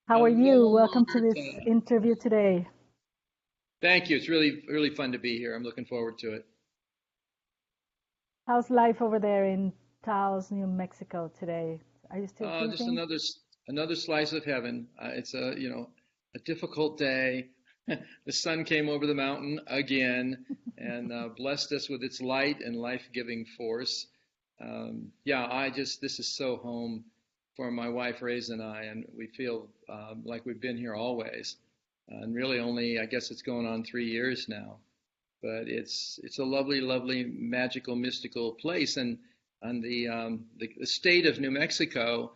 How are you? Hello, Welcome to this Marta. interview today. Thank you. It's really fun to be here. I'm looking forward to it. How's life over there in Taos, New Mexico today? Are you still Just freezing? another slice of heaven. It's a difficult day. The sun came over the mountain again and blessed us with its light and life-giving force. Yeah, this is so home for my wife, Ray's, and I, and we feel like we've been here always. And really only, I guess it's going on 3 years now. But it's a lovely, magical, mystical place. And the state of New Mexico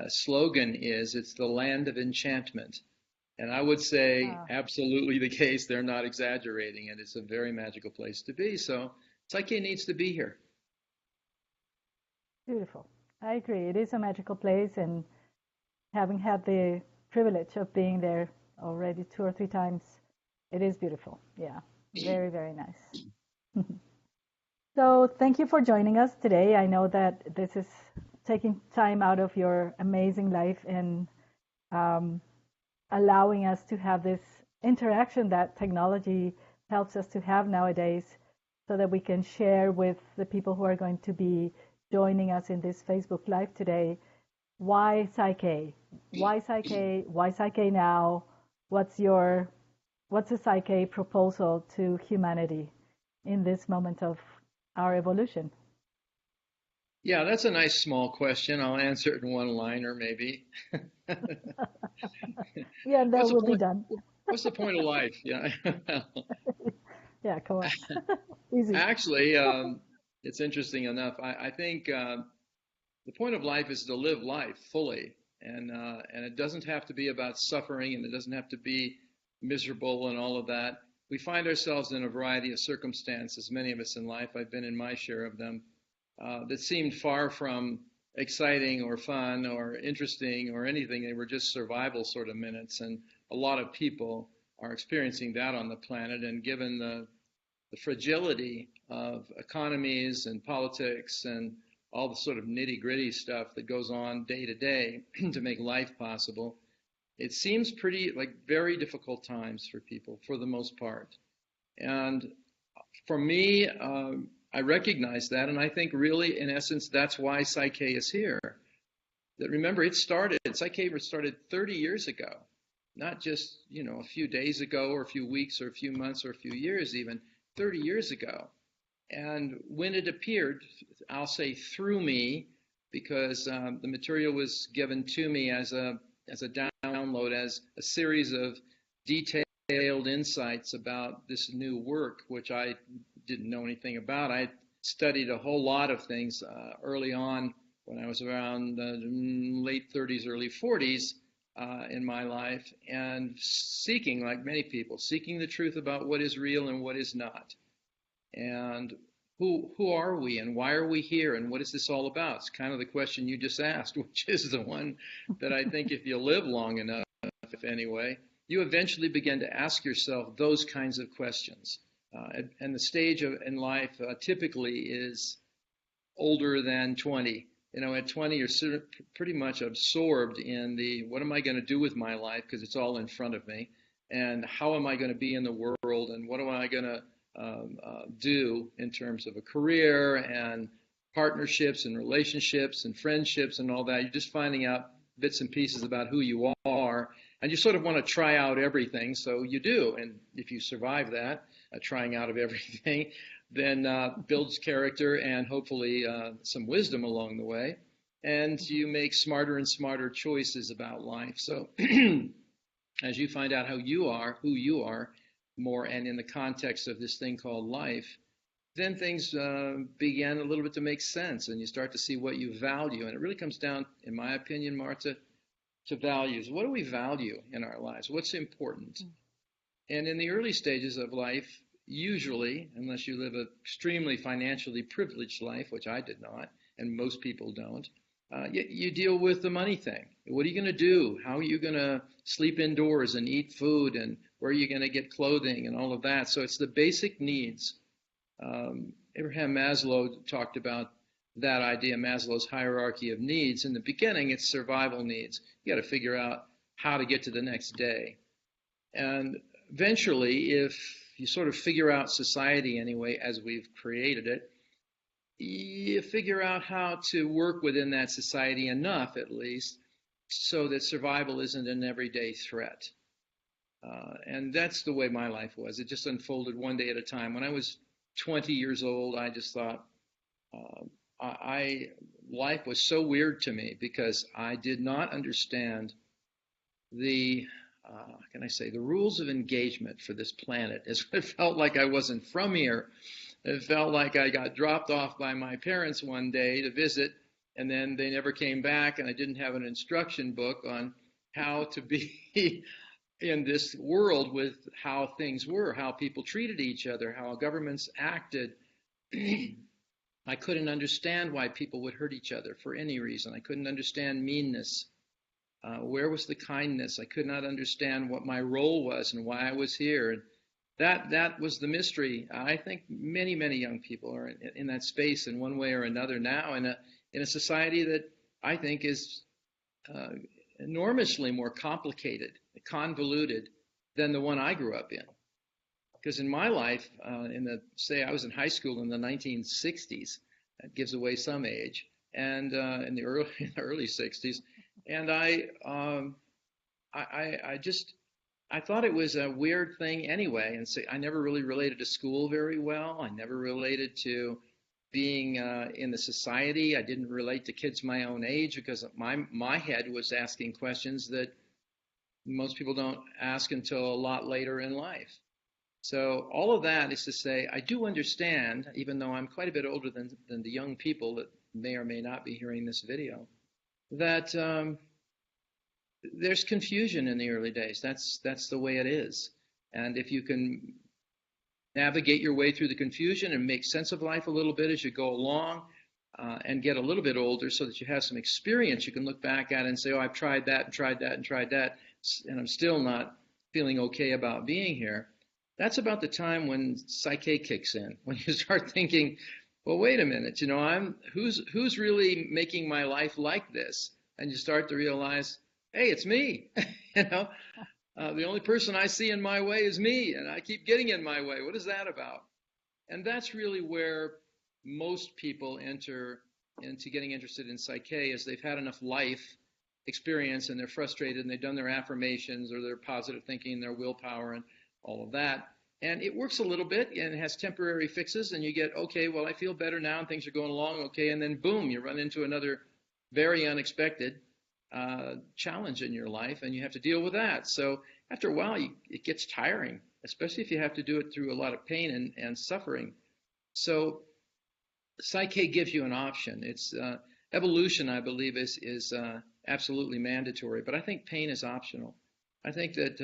slogan is it's the land of enchantment. And I would say Ah, absolutely the case. They're not exaggerating it. It's a very magical place to be. So Psyche needs to be here. beautiful. I agree. It is a magical place, and having had the privilege of being there already two or three times, it is beautiful. Yeah, very, very nice. So, thank you for joining us today. I know that this is taking time out of your amazing life and um, allowing us to have this interaction that technology helps us to have nowadays so that we can share with the people who are going to be joining us in this Facebook Live today. Why Psyche? Why Psyche? Why Psyche now? What's your what's the Psyche proposal to humanity in this moment of our evolution? Yeah, that's a nice small question. I'll answer it in one liner, maybe. Yeah, and What's then the we'll be point? done. What's the point of life? Yeah. Yeah, come on. Easy. Actually, it's interesting enough. I think the point of life is to live life fully, and it doesn't have to be about suffering, and it doesn't have to be miserable and all of that. We find ourselves in a variety of circumstances, many of us in life. I've been in my share of them that seemed far from exciting or fun or interesting or anything. They were just survival sort of minutes, and a lot of people are experiencing that on the planet. And given the fragility of economies and politics and all the sort of nitty gritty stuff that goes on day to day to make life possible, it seems pretty like very difficult times for people for the most part. And for me, I recognize that, and I think really, in essence, that's why Psyche is here. That remember, Psyche started 30 years ago, not just a few days ago, or a few weeks, or a few months, or a few years, even 30 years ago. And when it appeared, I'll say through me, because the material was given to me as a download, as a series of detailed insights about this new work, which I didn't know anything about. I studied a whole lot of things early on when I was around the late 30s, early 40s in my life, and seeking, like many people, seeking the truth about what is real and what is not. And who are we and why are we here and what is this all about? It's kind of the question you just asked, which is the one that I think if you live long enough, anyway, you eventually begin to ask yourself those kinds of questions. And the stage in life typically is older than 20. At 20, you're sort of pretty much absorbed in the what am I going to do with my life because it's all in front of me, and how am I going to be in the world, and what am I going to do in terms of a career and partnerships and relationships and friendships and all that. You're just finding out bits and pieces about who you are, and you sort of want to try out everything, so you do. And if you survive that, trying out of everything, then builds character and hopefully some wisdom along the way. And you make smarter and smarter choices about life. So as you find out who you are more, and in the context of this thing called life, then things begin a little bit to make sense, and you start to see what you value. And it really comes down, in my opinion, Marta, to values. What do we value in our lives? What's important? And in the early stages of life, usually, unless you live an extremely financially privileged life, which I did not, and most people don't, you deal with the money thing. What are you going to do? How are you going to sleep indoors and eat food? And where are you going to get clothing and all of that? So it's the basic needs. Abraham Maslow talked about that idea, Maslow's hierarchy of needs. In the beginning, it's survival needs. You got to figure out how to get to the next day. And eventually, if you sort of figure out society anyway, as we've created it, you figure out how to work within that society enough, at least, so that survival isn't an everyday threat. And that's the way my life was. It just unfolded one day at a time. When I was 20 years old, I just thought, life was so weird to me because I did not understand the, can I say, the rules of engagement for this planet. It felt like I wasn't from here. It felt like I got dropped off by my parents one day to visit, and then they never came back, and I didn't have an instruction book on how to be in this world with how things were, how people treated each other, how governments acted. I couldn't understand why people would hurt each other for any reason. I couldn't understand meanness. Where was the kindness? I could not understand what my role was and why I was here. And that was the mystery. I think many, many young people are in that space in one way or another now in a society that I think is enormously more complicated, convoluted than the one I grew up in. Because in my life, say I was in high school in the 1960s, that gives away some age, and in the early 60s, and I thought it was a weird thing anyway, and so I never really related to school very well. I never related to being in the society. I didn't relate to kids my own age because my head was asking questions that most people don't ask until a lot later in life. So all of that is to say, I do understand, even though I'm quite a bit older than the young people that may or may not be hearing this video, that there's confusion in the early days. That's the way it is. And if you can navigate your way through the confusion and make sense of life a little bit as you go along, and get a little bit older so that you have some experience, you can look back at it and say, oh, I've tried that and tried that and tried that, and I'm still not feeling okay about being here. That's about the time when Psych-K kicks in, when you start thinking, well, wait a minute, who's really making my life like this? And you start to realize, hey, it's me. The only person I see in my way is me, and I keep getting in my way. What is that about? And that's really where most people enter into getting interested in Psych-K, is they've had enough life experience and they're frustrated and they've done their affirmations or their positive thinking, their willpower, and all of that. And it works a little bit and it has temporary fixes, and you get, okay, well, I feel better now and things are going along okay, and then boom, you run into another very unexpected challenge in your life, and you have to deal with that. So after a while, it gets tiring, especially if you have to do it through a lot of pain and suffering. So Psych-K gives you an option. It's evolution, I believe, is absolutely mandatory, but I think pain is optional. I think that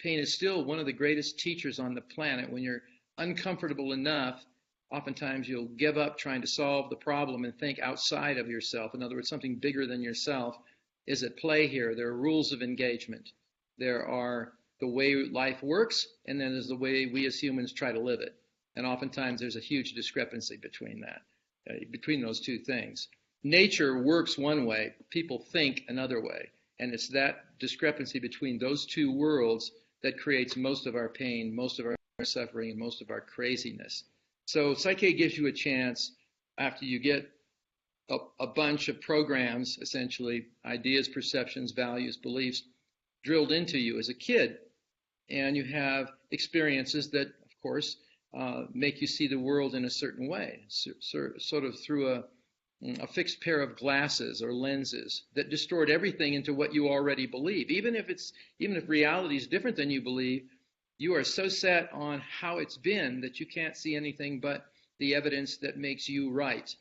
pain is still one of the greatest teachers on the planet. When you're uncomfortable enough, oftentimes you'll give up trying to solve the problem and think outside of yourself. In other words, something bigger than yourself is at play here. There are rules of engagement. There are the way life works, and then there's the way we as humans try to live it. And oftentimes there's a huge discrepancy between between those two things. Nature works one way, people think another way. And it's that discrepancy between those two worlds that creates most of our pain, most of our suffering, and most of our craziness. So Psych-K gives you a chance, after you get a bunch of programs, essentially, ideas, perceptions, values, beliefs, drilled into you as a kid. And you have experiences that, of course, make you see the world in a certain way, sort of through a fixed pair of glasses or lenses that distort everything into what you already believe. Even if reality is different than you believe, you are so set on how it's been that you can't see anything but the evidence that makes you right.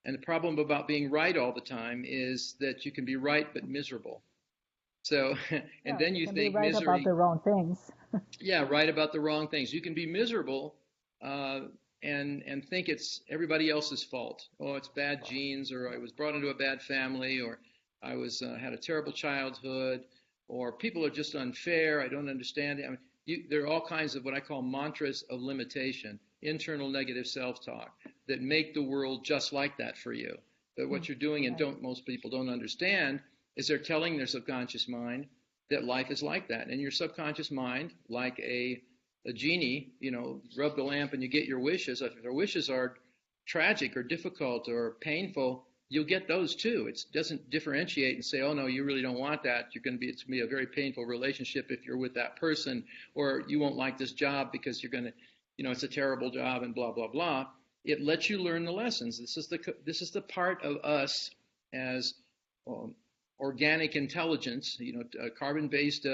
And the problem about being right all the time is that you can be right but miserable. So, and then you think be right misery. About the wrong things. Yeah, right about the wrong things. You can be miserable and think it's everybody else's fault. Oh, it's bad genes, or I was brought into a bad family, or I had a terrible childhood, or people are just unfair. I don't understand it. I mean, there are all kinds of what I call mantras of limitation, internal negative self-talk, that make the world just like that for you. But what you're doing, and most people don't understand, is they're telling their subconscious mind, that life is like that. And your subconscious mind, like a genie, rub the lamp and you get your wishes. If your wishes are tragic or difficult or painful, you'll get those too. It doesn't differentiate and say, oh no, you really don't want that. It's going to be a very painful relationship if you're with that person, or you won't like this job because it's a terrible job and blah, blah, blah. It lets you learn the lessons. This is the part of us as organic intelligence, carbon-based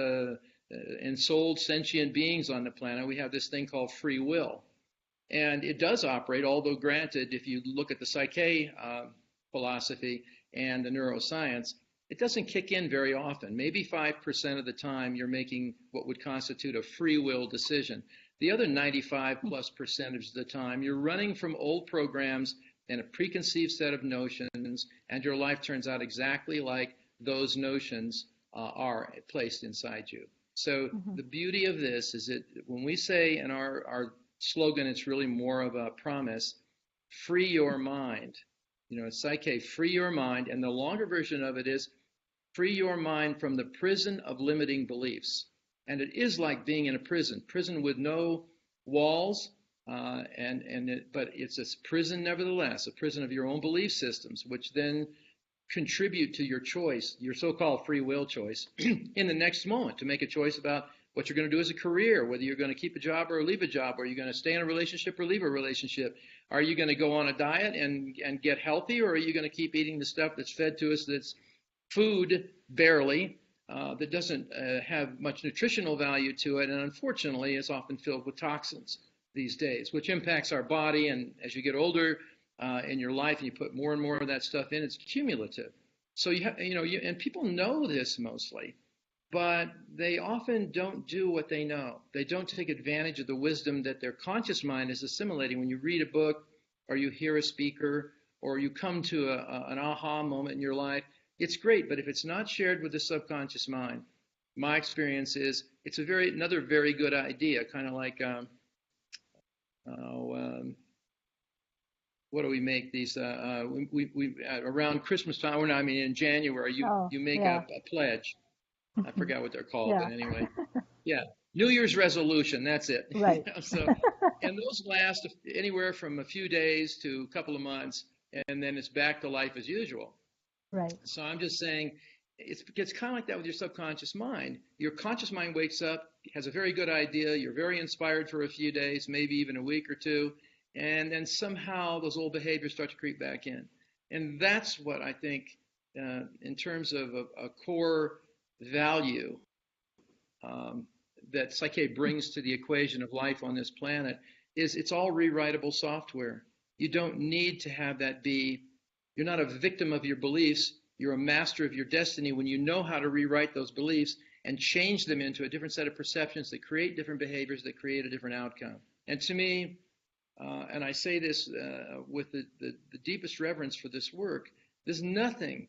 ensouled sentient beings on the planet. We have this thing called free will. And it does operate, although granted, if you look at the Psych-K philosophy and the neuroscience, it doesn't kick in very often. Maybe 5% of the time you're making what would constitute a free will decision. The other 95+% of the time you're running from old programs and a preconceived set of notions, and your life turns out exactly like those notions are placed inside you. So the beauty of this is that when we say in our slogan, it's really more of a promise, free your mind. Psyche, free your mind. And the longer version of it is free your mind from the prison of limiting beliefs. And it is like being in a prison with no walls, but it's a prison nevertheless, a prison of your own belief systems, which then contribute to your choice, your so-called free will choice, in the next moment to make a choice about what you're going to do as a career, whether you're going to keep a job or leave a job, or you're going to stay in a relationship or leave a relationship. Are you going to go on a diet and get healthy, or are you going to keep eating the stuff that's fed to us that's food barely, that doesn't have much nutritional value to it, and unfortunately is often filled with toxins these days, which impacts our body. And as you get older in your life and you put more and more of that stuff in, it's cumulative. So and people know this mostly, but they often don't do what they know. They don't take advantage of the wisdom that their conscious mind is assimilating. When you read a book or you hear a speaker or you come to an aha moment in your life, it's great, but if it's not shared with the subconscious mind, my experience is it's another very good idea, kind of like, what do we make these, we around Christmas time, or no, I mean in January, you make a pledge. I forgot what they're called, but anyway. Yeah, New Year's resolution, that's it. Right. And those last anywhere from a few days to a couple of months, and then it's back to life as usual. Right. So I'm just saying, it's kind of like that with your subconscious mind. Your conscious mind wakes up, has a very good idea, you're very inspired for a few days, maybe even a week or two, and then somehow those old behaviors start to creep back in. And that's what I think, in terms of a core value that Psyche brings to the equation of life on this planet, is it's all rewritable software. You don't need to have that be. You're not a victim of your beliefs. You're a master of your destiny when you know how to rewrite those beliefs and change them into a different set of perceptions that create different behaviors that create a different outcome. And to me, and I say this with the deepest reverence for this work, there's nothing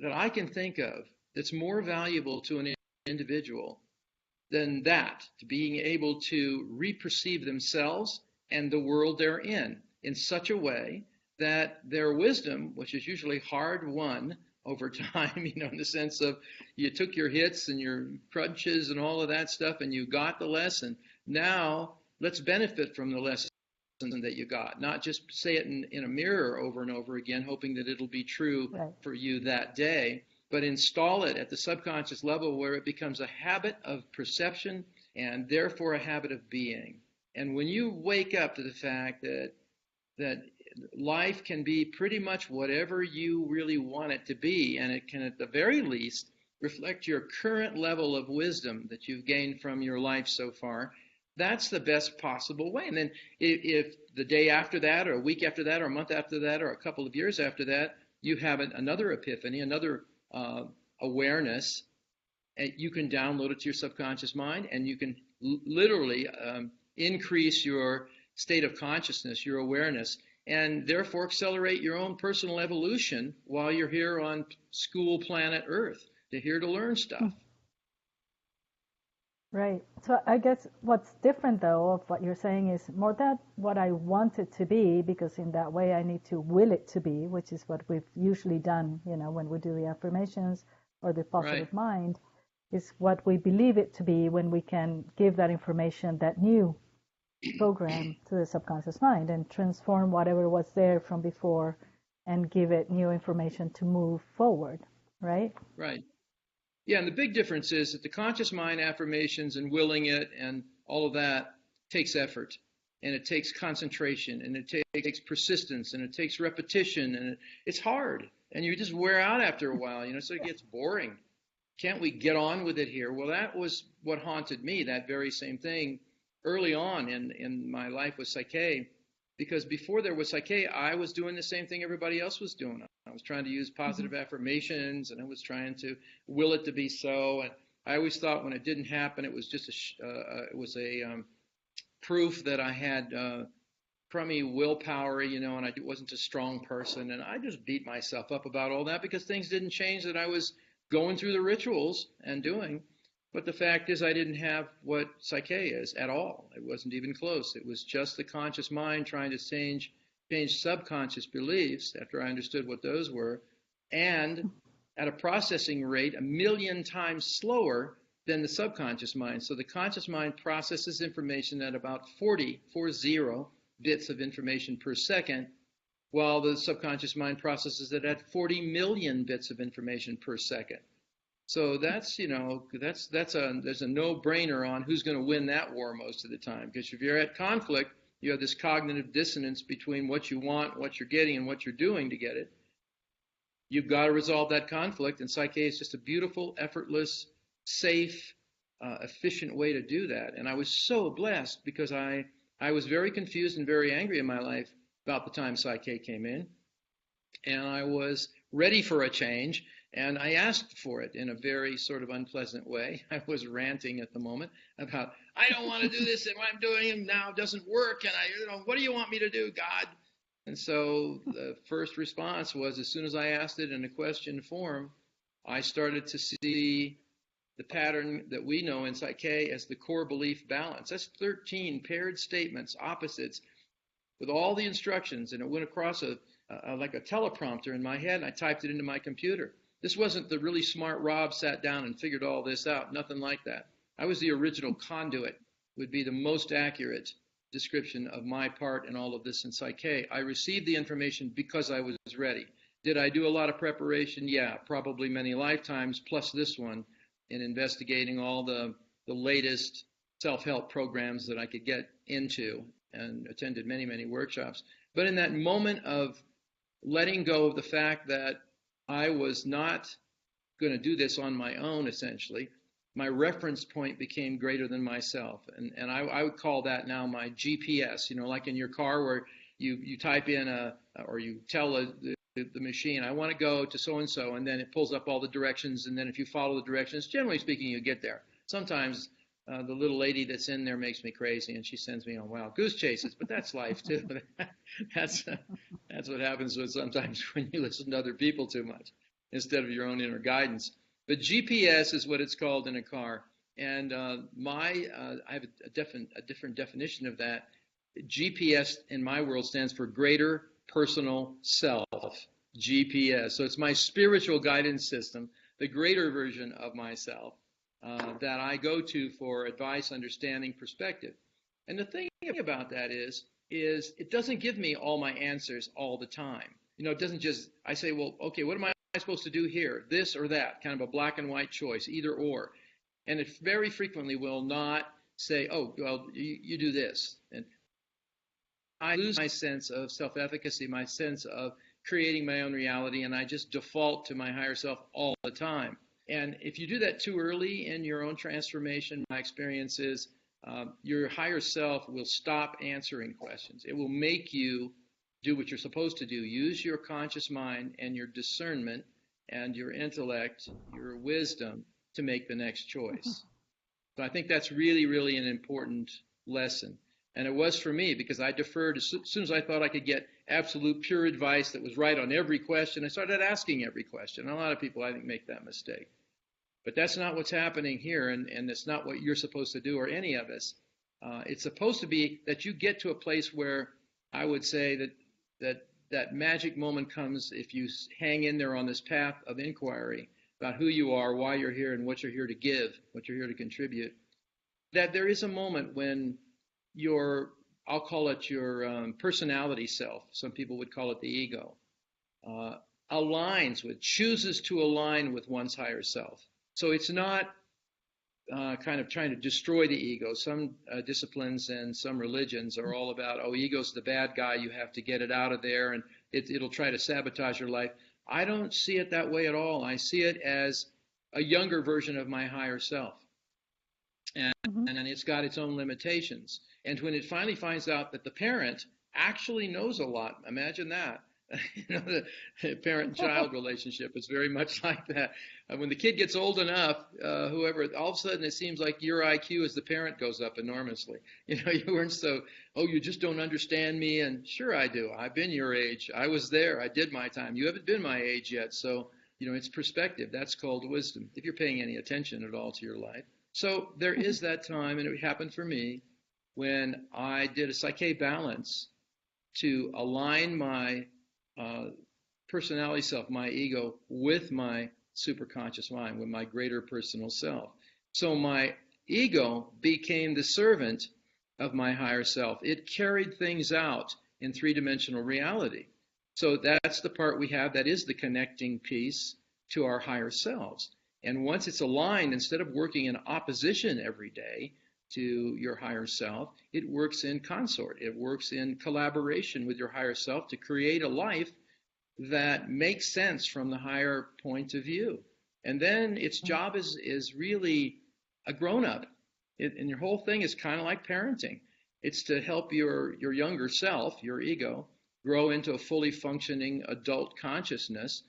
that I can think of that's more valuable to an individual than that, to being able to re-perceive themselves and the world they're in such a way that their wisdom, which is usually hard won over time, in the sense of you took your hits and your crunches and all of that stuff and you got the lesson. Now let's benefit from the lesson that you got, not just say it in a mirror over and over again, hoping that it'll be true for you that day, but install it at the subconscious level where it becomes a habit of perception and therefore a habit of being. And when you wake up to the fact that life can be pretty much whatever you really want it to be, and it can at the very least reflect your current level of wisdom that you've gained from your life so far, that's the best possible way. And then if the day after that or a week after that or a month after that or a couple of years after that, you have another epiphany, another awareness, and you can download it to your subconscious mind, and you can literally increase your state of consciousness, your awareness, and therefore accelerate your own personal evolution while you're here on school planet Earth, here to learn stuff. Right. So I guess what's different, though, of what you're saying is more that what I want it to be, because in that way I need to will it to be, which is what we've usually done, when we do the affirmations or the positive mind. is what we believe it to be when we can give that information, that new program, to the subconscious mind and transform whatever was there from before and give it new information to move forward, right? Right. Yeah, and the big difference is that the conscious mind affirmations and willing it and all of that takes effort, and it takes concentration, and it takes persistence, and it takes repetition, and it's hard, and you just wear out after a while, so it gets boring. Can't we get on with it here? Well, that was what haunted me, that very same thing early on in my life with Psyche, because before there was Psyche, I was doing the same thing everybody else was doing. I was trying to use positive affirmations, and I was trying to will it to be so. And I always thought when it didn't happen, it was just a proof that I had crummy willpower, and I wasn't a strong person. And I just beat myself up about all that because things didn't change that I was going through the rituals and doing. But the fact is I didn't have what Psyche is at all. It wasn't even close. It was just the conscious mind trying to change subconscious beliefs after I understood what those were, and at a processing rate 1,000,000 times slower than the subconscious mind. So the conscious mind processes information at about 40 bits of information per second, while the subconscious mind processes it at 40 million bits of information per second. So there's a no-brainer on who's going to win that war most of the time. Because if you're at conflict, you have this cognitive dissonance between what you want, what you're getting, and what you're doing to get it. You've got to resolve that conflict, and Psyche is just a beautiful, effortless, safe, efficient way to do that. And I was so blessed because I was very confused and very angry in my life about the time Psyche came in, and I was ready for a change. And I asked for it in a very sort of unpleasant way. I was ranting at the moment about, I don't want to do this, and what I'm doing now doesn't work, and what do you want me to do, God? And so the first response was, as soon as I asked it in a question form, I started to see the pattern that we know in Psyche as the core belief balance. That's 13 paired statements, opposites, with all the instructions, and it went across like a teleprompter in my head, and I typed it into my computer. This wasn't the really smart Rob sat down and figured all this out. Nothing like that. I was the original conduit, would be the most accurate description of my part in all of this in Psyche. I received the information because I was ready. Did I do a lot of preparation? Yeah, probably many lifetimes, plus this one, in investigating all the latest self-help programs that I could get into, and attended many, many workshops. But in that moment of letting go of the fact that I was not going to do this on my own, essentially, my reference point became greater than myself. And I would call that now my GPS, like in your car where you type in or you tell the machine, I want to go to so-and-so, and then it pulls up all the directions, and then if you follow the directions, generally speaking, you get there. Sometimes the little lady that's in there makes me crazy, and she sends me on wild goose chases, but that's life too. That's what happens sometimes when you listen to other people too much instead of your own inner guidance. But GPS is what it's called in a car, and I have a different definition of that. GPS in my world stands for Greater Personal Self, GPS. So it's my spiritual guidance system, the greater version of myself, that I go to for advice, understanding, perspective. And the thing about that is it doesn't give me all my answers all the time. It doesn't just, I say, well, okay, what am I supposed to do here? This or that, kind of a black and white choice, either or. And it very frequently will not say, oh, well, you do this. And I lose my sense of self-efficacy, my sense of creating my own reality, and I just default to my higher self all the time. And if you do that too early in your own transformation, my experience is your higher self will stop answering questions. It will make you do what you're supposed to do. Use your conscious mind and your discernment and your intellect, your wisdom to make the next choice. So I think that's really, really an important lesson. And it was for me because I deferred as soon as I thought I could get absolute pure advice that was right on every question. I started asking every question. And a lot of people, I think, make that mistake. But that's not what's happening here, and it's not what you're supposed to do, or any of us. It's supposed to be that you get to a place where I would say that magic moment comes if you hang in there on this path of inquiry, about who you are, why you're here, and what you're here to give, what you're here to contribute, that there is a moment when your, I'll call it your personality self, some people would call it the ego, uh, chooses to align with one's higher self. So it's not kind of trying to destroy the ego. Some disciplines and some religions are all about, oh, ego's the bad guy, you have to get it out of there, and it'll try to sabotage your life. I don't see it that way at all. I see it as a younger version of my higher self. And it's got its own limitations. And when it finally finds out that the parent actually knows a lot, imagine that. The parent-child relationship is very much like that. When the kid gets old enough, whoever, all of a sudden it seems like your IQ as the parent goes up enormously. You weren't so, oh, you just don't understand me. And sure I do. I've been your age. I was there. I did my time. You haven't been my age yet. So, it's perspective. That's called wisdom, if you're paying any attention at all to your life. So there is that time, and it happened for me, when I did a Psyche balance to align my personality self, my ego, with my superconscious mind, with my greater personal self. So my ego became the servant of my higher self. It carried things out in three-dimensional reality. So that's the part we have that is the connecting piece to our higher selves. And once it's aligned, instead of working in opposition every day to your higher self, it works in consort. It works in collaboration with your higher self to create a life that makes sense from the higher point of view. And then its job is really a grown-up. And your whole thing is kind of like parenting. It's to help your younger self, your ego, grow into a fully functioning adult consciousness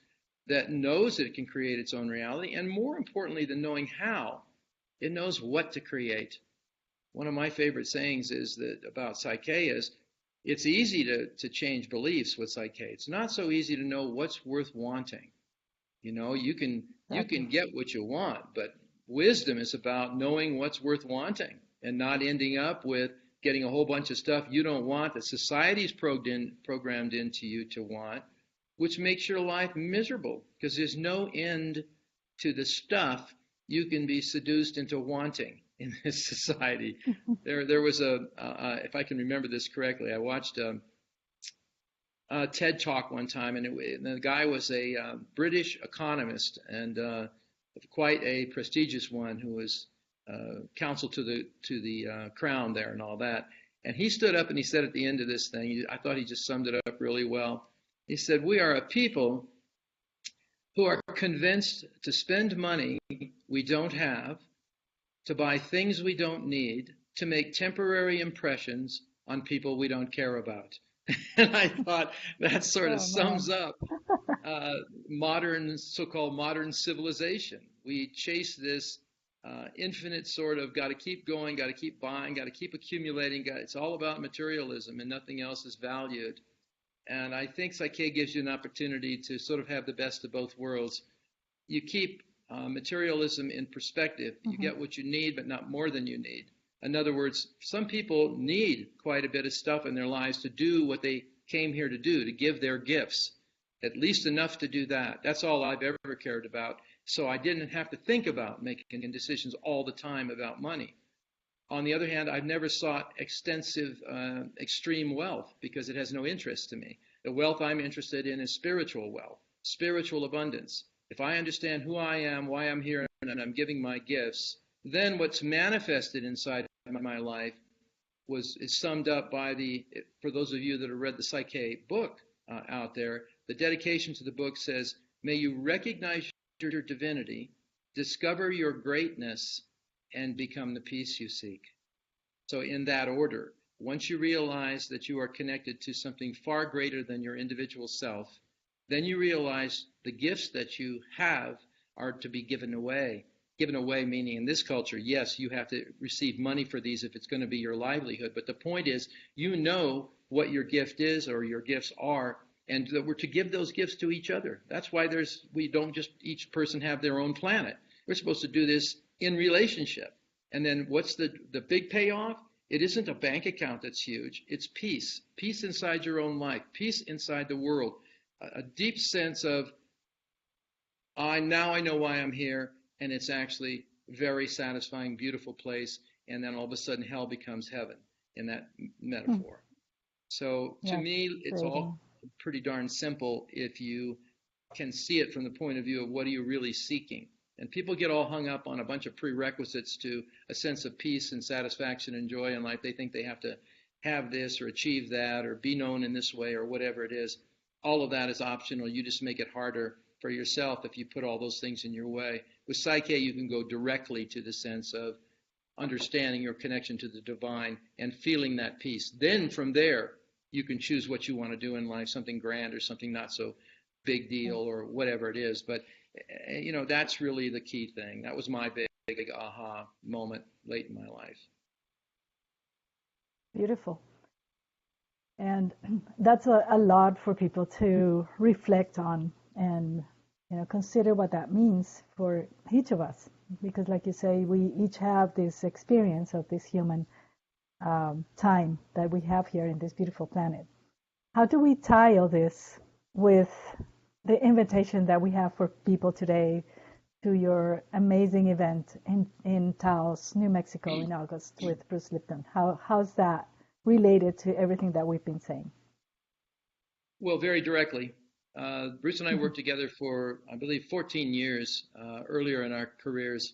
that knows that it can create its own reality, and more importantly than knowing how, it knows what to create. One of my favorite sayings is that about Psyche is, it's easy to change beliefs with Psyche. It's not so easy to know what's worth wanting. You can get what you want, but wisdom is about knowing what's worth wanting and not ending up with getting a whole bunch of stuff you don't want that society's programmed into you to want, which makes your life miserable because there's no end to the stuff you can be seduced into wanting in this society. There was if I can remember this correctly, I watched a TED Talk one time, and the guy was a British economist and quite a prestigious one who was counsel to the crown there and all that. And he stood up and he said at the end of this thing, I thought he just summed it up really well. He said, we are a people who are convinced to spend money we don't have, to buy things we don't need, to make temporary impressions on people we don't care about. And I thought that sort of sums up so-called modern civilization. We chase this infinite sort of got to keep going, got to keep buying, got to keep accumulating. It's all about materialism and nothing else is valued. And I think Psyche gives you an opportunity to sort of have the best of both worlds. You keep materialism in perspective. You get what you need, but not more than you need. In other words, some people need quite a bit of stuff in their lives to do what they came here to do, to give their gifts, at least enough to do that. That's all I've ever cared about. So I didn't have to think about making decisions all the time about money. On the other hand, I've never sought extensive, extreme wealth because it has no interest to me. The wealth I'm interested in is spiritual wealth, spiritual abundance. If I understand who I am, why I'm here, and I'm giving my gifts, then what's manifested inside my life is summed up by for those of you that have read the Psyche book out there, the dedication to the book says, may you recognize your divinity, discover your greatness, and become the peace you seek. So in that order, once you realize that you are connected to something far greater than your individual self, then you realize the gifts that you have are to be given away. Given away meaning in this culture, yes, you have to receive money for these if it's going to be your livelihood. But the point is, you know what your gift is or your gifts are, and that we're to give those gifts to each other. That's why we don't just each person have their own planet. We're supposed to do this in relationship. And then what's the big payoff? It isn't a bank account that's huge. It's peace. Peace inside your own life. Peace inside the world. A deep sense of Now I know why I'm here, and it's actually very satisfying, beautiful place. And then all of a sudden, hell becomes heaven in that Hmm. metaphor. So to Yes, me, it's creating. all pretty darn simple if you can see it from the point of view of what are you really seeking. And people get all hung up on a bunch of prerequisites to a sense of peace and satisfaction and joy in life. They think they have to have this or achieve that or be known in this way or whatever it is. All of that is optional. You just make it harder for yourself if you put all those things in your way. With Psyche, you can go directly to the sense of understanding your connection to the divine and feeling that peace. Then from there, you can choose what you want to do in life, something grand or something not so big deal or whatever it is. But, that's really the key thing. That was my big aha moment late in my life. Beautiful. And that's a lot for people to reflect on and consider what that means for each of us. Because like you say, we each have this experience of this human time that we have here in this beautiful planet. How do we tie all this with the invitation that we have for people today to your amazing event in Taos, New Mexico in August with Bruce Lipton? How's that related to everything that we've been saying? Well, very directly. Bruce and I worked together for, I believe, 14 years earlier in our careers,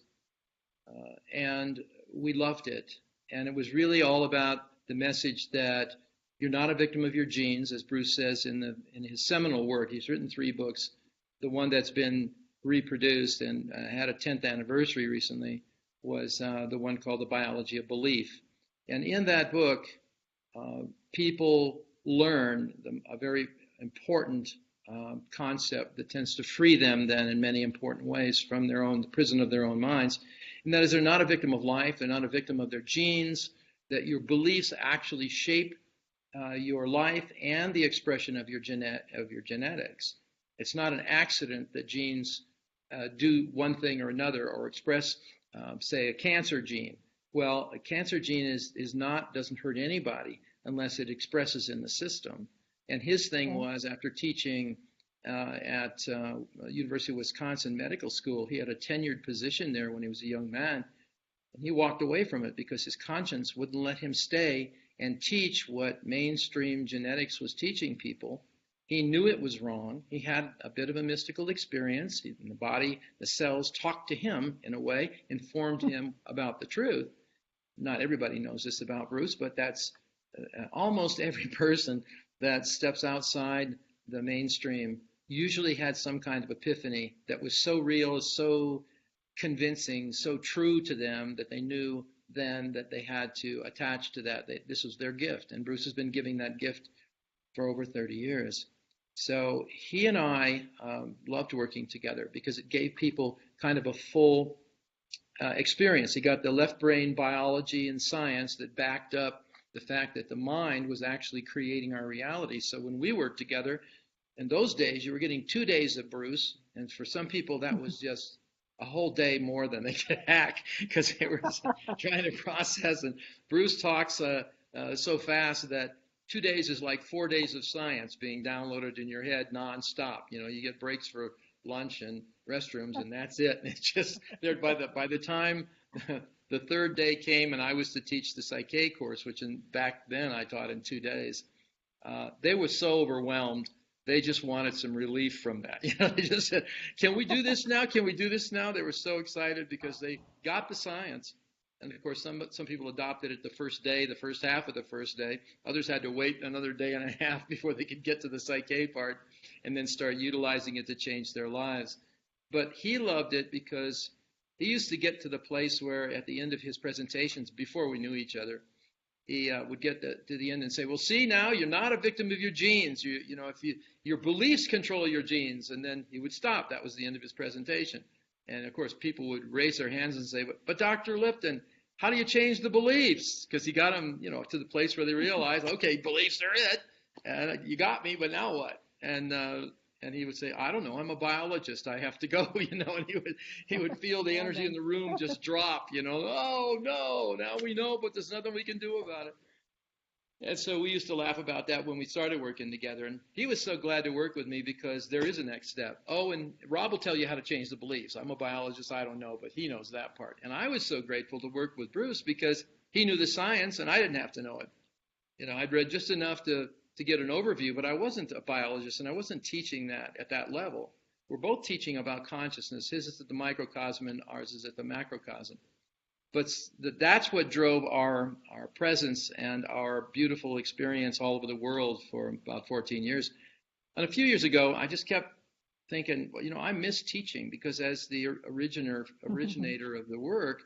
and we loved it. And it was really all about the message that you're not a victim of your genes, as Bruce says in his seminal work. He's written 3 books. The one that's been reproduced and had a 10th anniversary recently was the one called The Biology of Belief. And in that book, people learn a very important concept that tends to free them then in many important ways from the prison of their own minds. And that is, they're not a victim of life, they're not a victim of their genes, that your beliefs actually shape your life and the expression of your genetics. It's not an accident that genes do one thing or another or express, say, a cancer gene. Well, a cancer gene doesn't hurt anybody unless it expresses in the system. And his thing was, after teaching at University of Wisconsin Medical School, he had a tenured position there when he was a young man, and he walked away from it because his conscience wouldn't let him stay and teach what mainstream genetics was teaching people. He knew it was wrong. He had a bit of a mystical experience. In the body, the cells talked to him in a way, informed him about the truth. Not everybody knows this about Bruce, but that's almost every person that steps outside the mainstream usually had some kind of epiphany that was so real, so convincing, so true to them that they knew then that they had to attach to that. This was their gift, and Bruce has been giving that gift for over 30 years. So he and I loved working together because it gave people kind of a full experience. He got the left brain biology and science that backed up the fact that the mind was actually creating our reality. So when we worked together, in those days, you were getting 2 days of Bruce, and for some people that was just a whole day more than they could hack because they were trying to process. And Bruce talks so fast that 2 days is like 4 days of science being downloaded in your head nonstop. You get breaks for lunch and restrooms, and that's it. It's just there by the time the third day came, and I was to teach the Psych-K course, which back then I taught in 2 days. They were so overwhelmed. They just wanted some relief from that. They just said, "Can we do this now? Can we do this now?" They were so excited because they got the science. And of course, some people adopted it the first day, the first half of the first day. Others had to wait another day and a half before they could get to the Psych-K part and then start utilizing it to change their lives. But he loved it because he used to get to the place where at the end of his presentations, before we knew each other, he would get to the end and say, "Well, see, now you're not a victim of your genes. Your beliefs control your genes." And then he would stop. That was the end of his presentation. And of course, people would raise their hands and say, "But Dr. Lipton, how do you change the beliefs?" Because he got them, to the place where they realized, okay, beliefs are it. And you got me, but now what? And he would say, "I don't know. I'm a biologist. I have to go." And he would feel the energy in the room just drop. "Oh no, now we know, but there's nothing we can do about it." And so we used to laugh about that when we started working together. And he was so glad to work with me because there is a next step. Oh, and Rob will tell you how to change the beliefs. I'm a biologist, I don't know, but he knows that part. And I was so grateful to work with Bruce because he knew the science and I didn't have to know it. You know, I'd read just enough to get an overview, but I wasn't a biologist and I wasn't teaching that at that level. We're both teaching about consciousness. His is at the microcosm and ours is at the macrocosm. But that's what drove our presence and our beautiful experience all over the world for about 14 years. And a few years ago, I just kept thinking, well, you know, I miss teaching because as the originator of the work,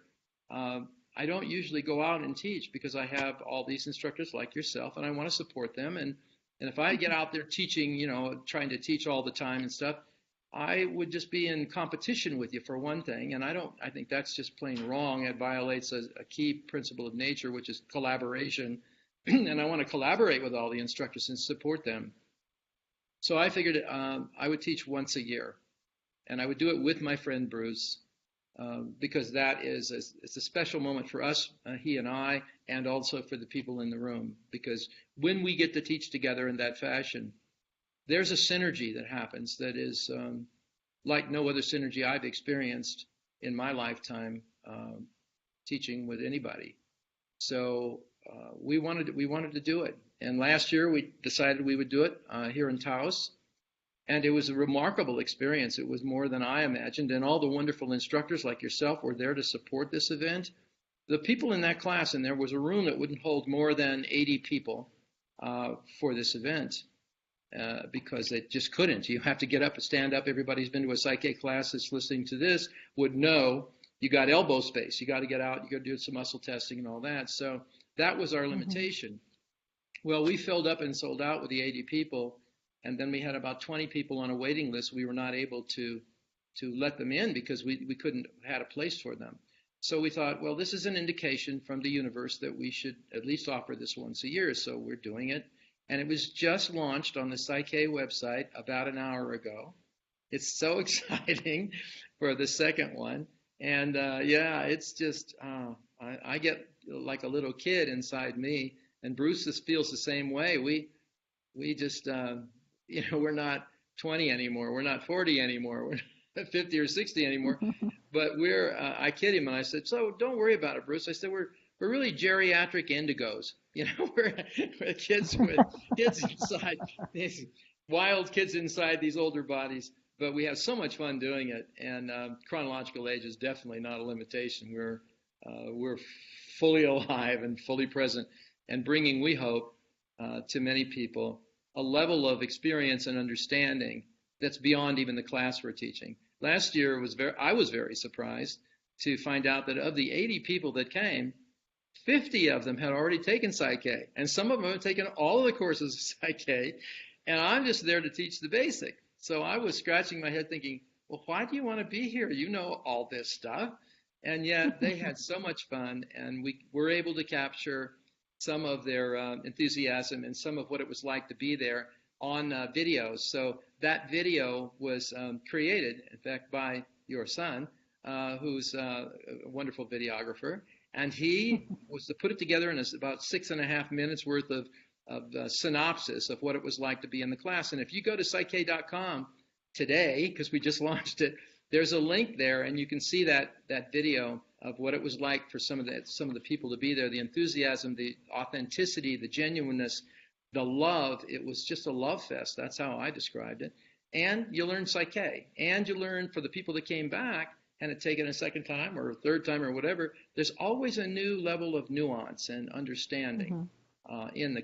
I don't usually go out and teach because I have all these instructors like yourself and I want to support them. And if I get out there teaching, you know, trying to teach all the time and stuff, I would just be in competition with you for one thing, and I think that's just plain wrong. It violates a key principle of nature, which is collaboration, and I want to collaborate with all the instructors and support them. So I figured I would teach once a year, and I would do it with my friend Bruce, because that is it's a special moment for us, he and I, and also for the people in the room, because when we get to teach together in that fashion, there's a synergy that happens that is like no other synergy I've experienced in my lifetime teaching with anybody. So we wanted to do it. And last year we decided we would do it here in Taos. And it was a remarkable experience. It was more than I imagined. And all the wonderful instructors like yourself were there to support this event. The people in that class, and there was a room that wouldn't hold more than 80 people for this event. Because they just couldn't. You have to get up and stand up. Everybody's been to a Psych-K class that's listening to this would know you got elbow space. You got to get out. You got to do some muscle testing and all that. So that was our limitation. Well, we filled up and sold out with the 80 people, and then we had about 20 people on a waiting list. We were not able to let them in because we couldn't had a place for them. So we thought, well, this is an indication from the universe that we should at least offer this once a year. So we're doing it. And it was just launched on the Psyche website about an hour ago. It's so exciting for the second one. And yeah, it's just, I get like a little kid inside me. And Bruce feels the same way. We just, you know, we're not 20 anymore. We're not 40 anymore. We're not 50 or 60 anymore. But I kid him and I said, so don't worry about it, Bruce. I said, we're really geriatric indigos. You know, we're kids with kids inside, these wild kids inside these older bodies. But we have so much fun doing it, and chronological age is definitely not a limitation. We're fully alive and fully present, and bringing, we hope, to many people a level of experience and understanding that's beyond even the class we're teaching. Last year I was very surprised to find out that of the 80 people that came, 50 of them had already taken Psych-K, and some of them had taken all of the courses of Psych-K, and I'm just there to teach the basic. So I was scratching my head thinking, well, why do you want to be here? You know all this stuff. And yet they had so much fun, and we were able to capture some of their enthusiasm and some of what it was like to be there on videos. So that video was created, in fact, by your son, who's a wonderful videographer. And he was to put it together in about 6.5 minutes worth of synopsis of what it was like to be in the class. And if you go to Psych-K.com today, because we just launched it, there's a link there, and you can see that video of what it was like for some of the people to be there, the enthusiasm, the authenticity, the genuineness, the love. It was just a love fest. That's how I described it. And you learn Psych-K. And you learn, for the people that came back and had taken a second time or a third time or whatever, there's always a new level of nuance and understanding in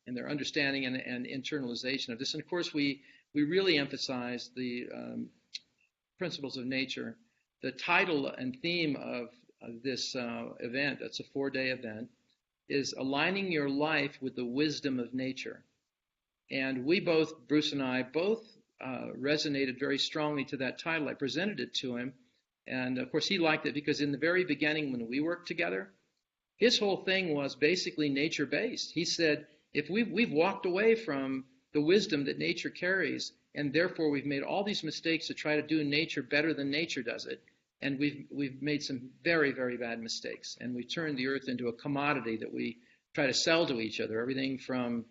their understanding and internalization of this. And of course, we really emphasize the principles of nature. The title and theme of this event, it's a 4-day event, is aligning your life with the wisdom of nature. And we both, Bruce and I, both resonated very strongly to that title. I presented it to him, and of course he liked it because in the very beginning when we worked together, his whole thing was basically nature-based. He said, if we've walked away from the wisdom that nature carries, and therefore we've made all these mistakes to try to do nature better than nature does it, and we've made some very, very bad mistakes, and we turned the earth into a commodity that we try to sell to each other. Everything from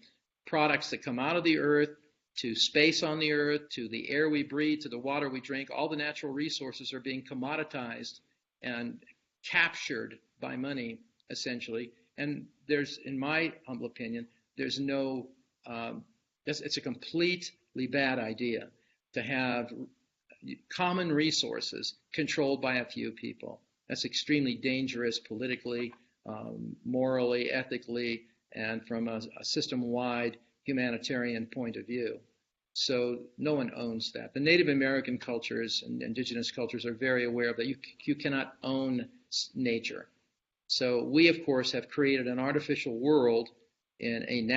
products that come out of the earth to space on the earth to the air we breathe to the water we drink. All the natural resources are being commoditized and captured by money, essentially. And there's, in my humble opinion, there's no, it's a completely bad idea to have common resources controlled by a few people. That's extremely dangerous politically, morally, ethically, and from a system-wide humanitarian point of view. So no one owns that. The Native American cultures and indigenous cultures are very aware of that. You cannot own nature. So we, of course, have created an artificial world in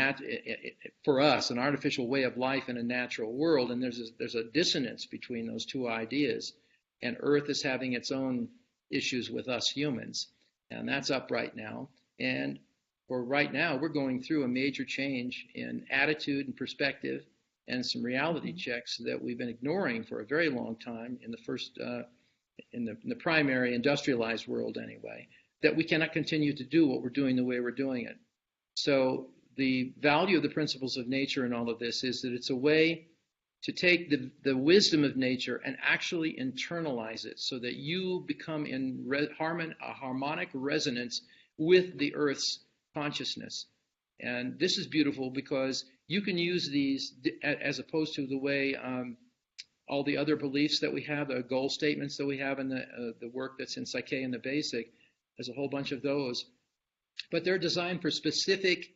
for us, an artificial way of life in a natural world, and there's a dissonance between those two ideas. And Earth is having its own issues with us humans, and that's up right now. And for right now, we're going through a major change in attitude and perspective, and some reality checks that we've been ignoring for a very long time in the first, in the primary industrialized world anyway, that we cannot continue to do what we're doing the way we're doing it. So the value of the principles of nature in all of this is that it's a way to take the wisdom of nature and actually internalize it so that you become in a harmonic resonance with the Earth's consciousness. And this is beautiful because you can use these as opposed to the way all the other beliefs that we have, the goal statements that we have in the work that's in Psyche and the Basic. There's a whole bunch of those. But they're designed for specific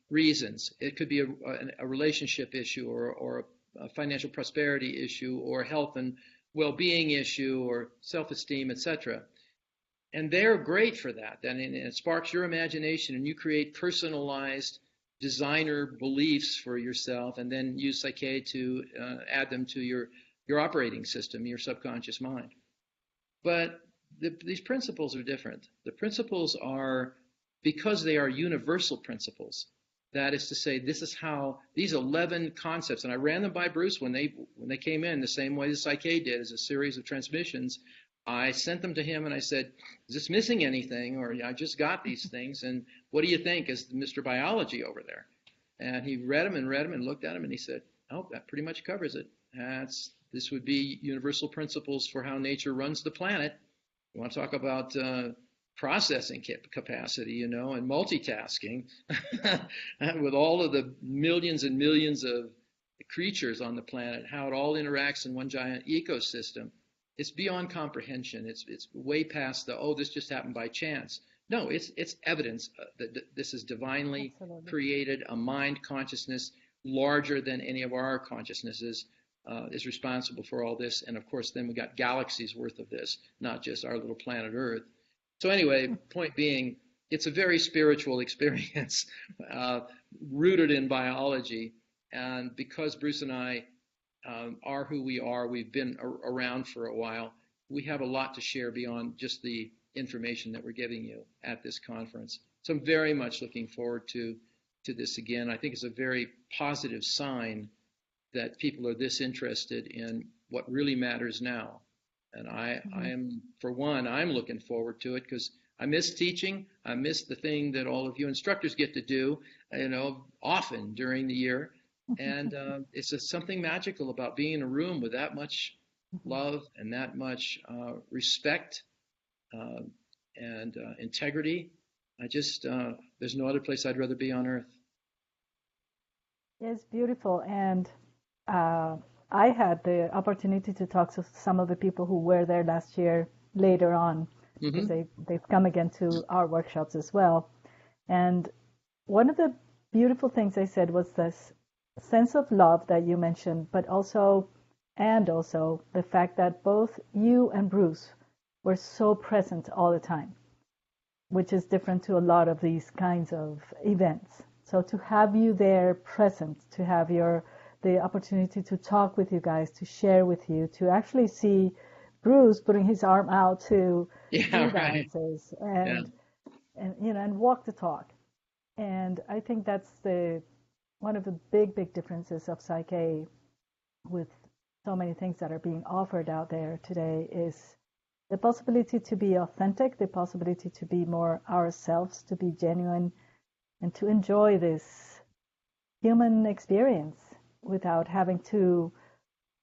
reasons. It could be a relationship issue or a financial prosperity issue or health and well-being issue or self-esteem, etc. And they're great for that. And it sparks your imagination and you create personalized designer beliefs for yourself and then use Psyche to add them to your operating system, your subconscious mind. But these principles are different. The principles are, because they are universal principles, that is to say, this is how these 11 concepts, and I ran them by Bruce when they came in, the same way the Psyche did, as a series of transmissions. I sent them to him and I said, is this missing anything? Or I just got these things, and what do you think as Mr. Biology over there? And he read them and looked at them and he said, oh, that pretty much covers it. This would be universal principles for how nature runs the planet. You want to talk about processing capacity, and multitasking with all of the millions and millions of creatures on the planet, how it all interacts in one giant ecosystem. It's beyond comprehension. It's way past this just happened by chance. No, it's evidence that this is divinely Absolutely. created, a mind consciousness larger than any of our consciousnesses is responsible for all this. And of course, then we got galaxies worth of this, not just our little planet Earth. So anyway, point being, it's a very spiritual experience rooted in biology. And because Bruce and I are who we are, we've been around for a while, we have a lot to share beyond just the information that we're giving you at this conference. So I'm very much looking forward to this again. I think it's a very positive sign that people are this interested in what really matters now. And I am, for one, I'm looking forward to it because I miss teaching. I miss the thing that all of you instructors get to do, often during the year. And it's just something magical about being in a room with that much love and that much respect and integrity. There's no other place I'd rather be on earth. It's beautiful. And I had the opportunity to talk to some of the people who were there last year later on, because they've come again to our workshops as well. And one of the beautiful things they said was this sense of love that you mentioned, but also the fact that both you and Bruce were so present all the time, which is different to a lot of these kinds of events. So to have you there present, to have the opportunity to talk with you guys, to share with you, to actually see Bruce putting his arm out to do dances and walk the talk. And I think that's one of the big differences of Psyche with so many things that are being offered out there today is the possibility to be authentic, the possibility to be more ourselves, to be genuine, and to enjoy this human experience without having to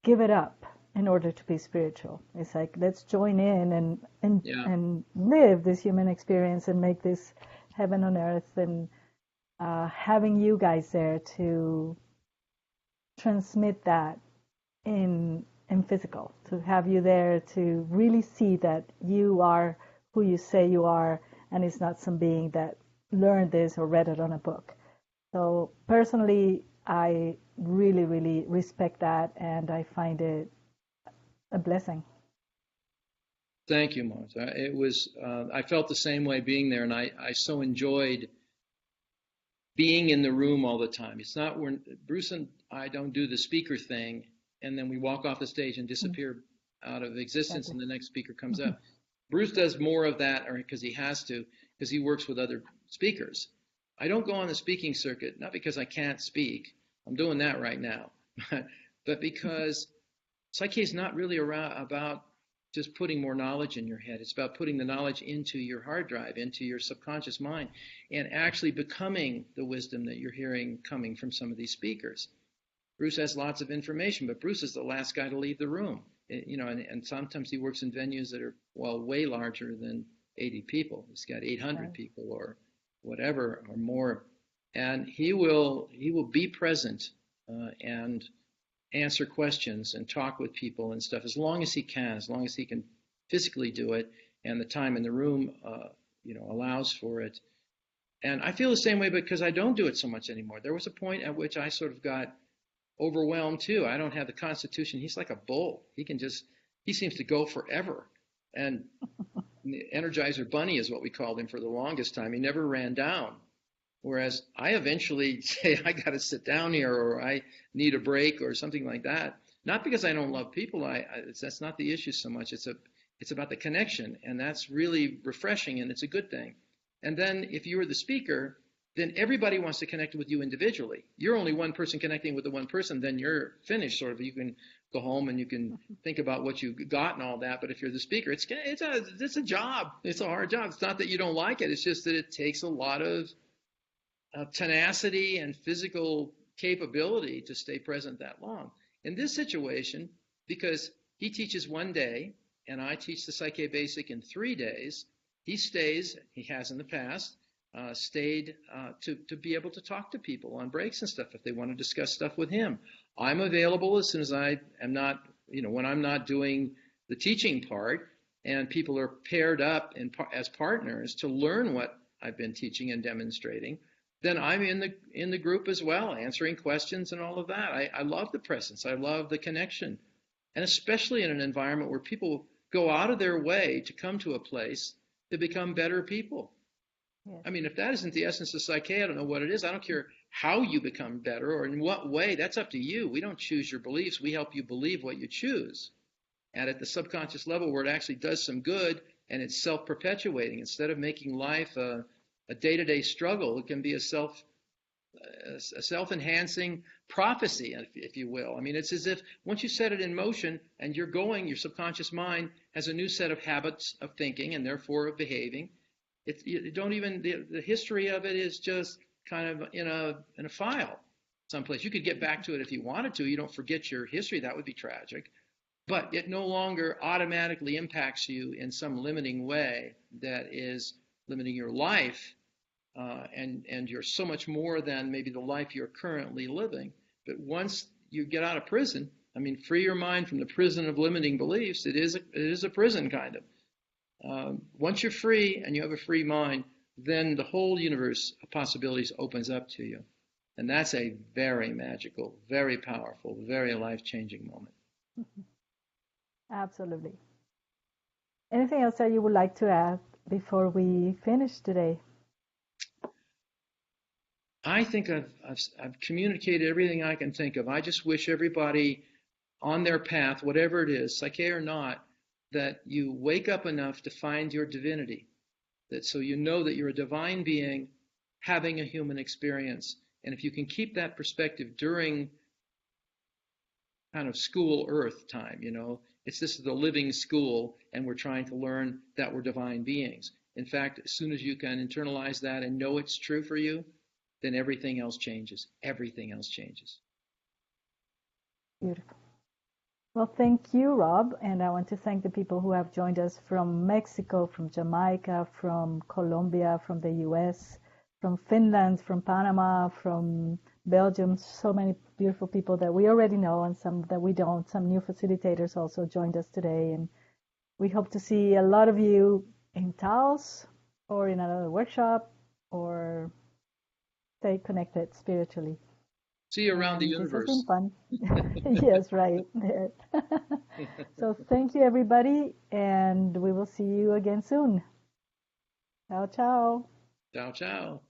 give it up in order to be spiritual. It's like, let's join in and live this human experience and make this heaven on earth. And having you guys there to transmit that in physical, to have you there to really see that you are who you say you are, and it's not some being that learned this or read it on a book. So personally, I really, really respect that, and I find it a blessing. Thank you, Martha. It was, I felt the same way being there, and I so enjoyed being in the room all the time. It's not when Bruce and I don't do the speaker thing, and then we walk off the stage and disappear out of existence, and the next speaker comes up. Bruce does more of that, or because he has to, because he works with other speakers. I don't go on the speaking circuit, not because I can't speak. I'm doing that right now, but because Psyche is not really about just putting more knowledge in your head. It's about putting the knowledge into your hard drive, into your subconscious mind, and actually becoming the wisdom that you're hearing coming from some of these speakers. Bruce has lots of information, but Bruce is the last guy to leave the room. And sometimes he works in venues that are, way larger than 80 people. He's got 800 people or whatever or more. And he will be present and answer questions and talk with people and stuff as long as he can, as long as he can physically do it and the time in the room, allows for it. And I feel the same way because I don't do it so much anymore. There was a point at which I sort of got overwhelmed too. I don't have the constitution. He's like a bull. He seems to go forever. And the Energizer Bunny is what we called him for the longest time. He never ran down. Whereas I eventually say, I got to sit down here, or I need a break or something like that. Not because I don't love people. That's not the issue so much. It's about the connection, and that's really refreshing, and it's a good thing. And then if you're the speaker, then everybody wants to connect with you individually. You're only one person connecting with the one person, then you're finished, sort of. You can go home and you can think about what you got and all that. But if you're the speaker, it's a job. It's a hard job. It's not that you don't like it. It's just that it takes a lot of tenacity and physical capability to stay present that long. In this situation, because he teaches one day and I teach the Psych-K Basic in 3 days, he has in the past, stayed to be able to talk to people on breaks and stuff if they want to discuss stuff with him. I'm available as soon as I am not, when I'm not doing the teaching part and people are paired up as partners to learn what I've been teaching and demonstrating. Then I'm in the group as well, answering questions and all of that. I love the presence. I love the connection. And especially in an environment where people go out of their way to come to a place to become better people. Yeah. I mean, if that isn't the essence of Psyche, I don't know what it is. I don't care how you become better or in what way. That's up to you. We don't choose your beliefs. We help you believe what you choose. And at the subconscious level where it actually does some good and it's self-perpetuating, instead of making life a day-to-day struggle, it can be a self-enhancing prophecy, if you will. I mean, it's as if once you set it in motion and your subconscious mind has a new set of habits of thinking and therefore of behaving. The history of it is just kind of in a file someplace. You could get back to it if you wanted to. You don't forget your history. That would be tragic. But it no longer automatically impacts you in some limiting way that is limiting your life. And you're so much more than maybe the life you're currently living. But once you get out of prison, free your mind from the prison of limiting beliefs. It is a prison kind of. Once you're free and you have a free mind, then the whole universe of possibilities opens up to you. And that's a very magical, very powerful, very life-changing moment. Absolutely. Anything else that you would like to add before we finish today? I think I've communicated everything I can think of. I just wish everybody on their path, whatever it is, Psyche or not, that you wake up enough to find your divinity. So you know that you're a divine being having a human experience. And if you can keep that perspective during kind of school earth time, This is the living school, and we're trying to learn that we're divine beings. In fact, as soon as you can internalize that and know it's true for you, then everything else changes. Everything else changes. Beautiful. Well, thank you, Rob. And I want to thank the people who have joined us from Mexico, from Jamaica, from Colombia, from the US, from Finland, from Panama, from Belgium. So many beautiful people that we already know and some that we don't. Some new facilitators also joined us today. And we hope to see a lot of you in Taos or in another workshop or stay connected spiritually. See you around the universe. This has been fun. Yes, right. So thank you, everybody, and we will see you again soon. Ciao, ciao. Ciao, ciao.